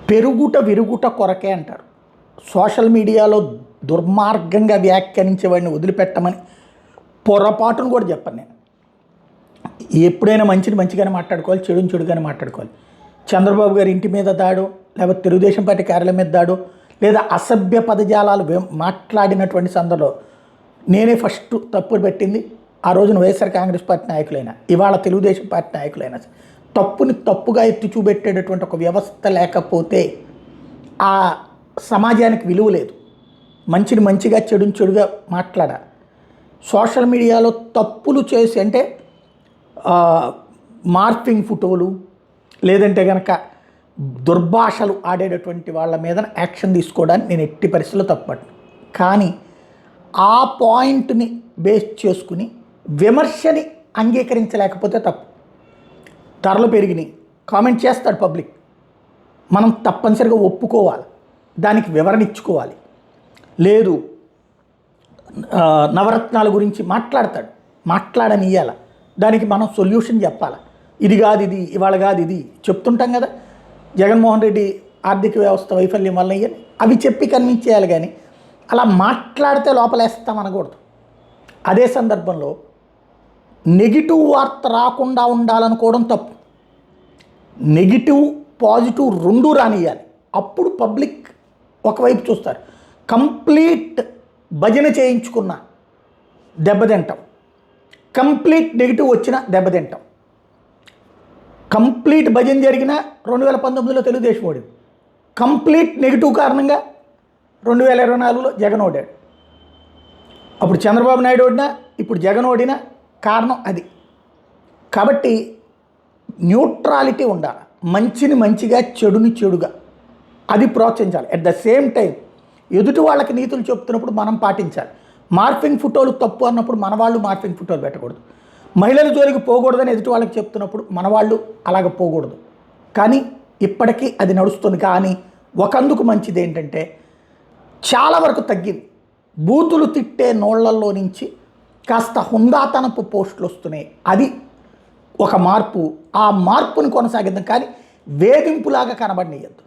పెరుగుట విరుగుట కొరకే అంటారు. సోషల్ మీడియాలో దుర్మార్గంగా వ్యాఖ్యానించే వాడిని వదిలిపెట్టమని పొరపాటును కూడా చెప్పను నేను. ఎప్పుడైనా మంచిని మంచిగానే మాట్లాడుకోవాలి, చెడుని చెడుగానే మాట్లాడుకోవాలి. చంద్రబాబు గారి ఇంటి మీద దాడో, లేకపోతే తెలుగుదేశం పార్టీ కార్యాలయం మీద దాడో, లేదా అసభ్య పదజాలాలు మాట్లాడినటువంటి సందర్భంలో నేనే ఫస్ట్ తప్పు పెట్టింది. ఆ రోజున వైఎస్ఆర్ కాంగ్రెస్ పార్టీ నాయకులైనా, ఇవాళ తెలుగుదేశం పార్టీ నాయకులైనా తప్పుని తప్పుగా ఎత్తి చూపెట్టేటటువంటి ఒక వ్యవస్థ లేకపోతే ఆ సమాజానికి విలువ లేదు. మంచిని మంచిగా చెడుని చెడుగా మాట్లాడాలి. సోషల్ మీడియాలో తప్పులు చేసి అంటే మార్ఫింగ్ ఫోటోలు లేదంటే కనుక దుర్భాషలు ఆడేటటువంటి వాళ్ళ మీద యాక్షన్ తీసుకోవడానికి నేను ఎట్టి పరిస్థితుల్లో తప్పట్టు. కానీ ఆ పాయింట్ని బేస్ చేసుకుని విమర్శని అంగీకరించలేకపోతే తప్పు. ధరలు పెరిగినాయి, కామెంట్ చేస్తాడు పబ్లిక్, మనం తప్పనిసరిగా ఒప్పుకోవాలి, దానికి వివరణ ఇచ్చుకోవాలి. లేదు నవరత్నాల గురించి మాట్లాడతాడు, మాట్లాడనియాల, దానికి మనం సొల్యూషన్ చెప్పాలి. ఇది కాదు ఇది, ఇవాళ కాదు ఇది చెప్తుంటాం కదా. జగన్మోహన్ రెడ్డి ఆర్థిక వ్యవస్థ వైఫల్యం వల్ల ఇవన్నీ అవి చెప్పి కన్విన్స్ చేయాలి. కానీ అలా మాట్లాడితే లోపలేస్తాం అనకూడదు. అదే సందర్భంలో నెగిటివ్ వార్త రాకుండా ఉండాలనుకోవడం తప్పు. నెగిటివ్ పాజిటివ్ రెండూ రానియాలి. అప్పుడు పబ్లిక్ ఒకవైపు చూస్తారు. కంప్లీట్ భజన చేయించుకున్న దెబ్బతింటాం, కంప్లీట్ నెగిటివ్ వచ్చిన దెబ్బతింటాం. కంప్లీట్ భజన జరిగిన 2019లో తెలుగుదేశం ఓడింది, కంప్లీట్ నెగిటివ్ కారణంగా 2024లో జగన్ ఓడాడు. అప్పుడు చంద్రబాబు నాయుడు ఓడినా, ఇప్పుడు జగన్ ఓడిన కారణం అది. కాబట్టి న్యూట్రాలిటీ ఉండాలి. మంచిని మంచిగా చెడుని చెడుగా అది ప్రోత్సహించాలి. అట్ ద సేమ్ టైం ఎదుటి వాళ్ళకి నీతులు చెప్తున్నప్పుడు మనం పాటించాలి. మార్ఫింగ్ ఫోటోలు తప్పు అన్నప్పుడు మన వాళ్ళు మార్ఫింగ్ ఫోటోలు పెట్టకూడదు. మహిళల జోలికి పోకూడదని ఎదుటి వాళ్ళకి చెప్తున్నప్పుడు మన వాళ్ళు అలాగ పోకూడదు. కానీ ఇప్పటికీ అది నడుస్తుంది. కానీ ఒకందుకు మంచిది ఏంటంటే చాలా వరకు తగ్గింది. బూతులు తిట్టే నోళ్లల్లో నుంచి కాస్త హుందాతనపు పోస్టులు వస్తున్నాయి. అది ఒక మార్పు. ఆ మార్పుని కొనసాగిద్దాం, కానీ వేధింపులాగా కనబడనీయద్దు.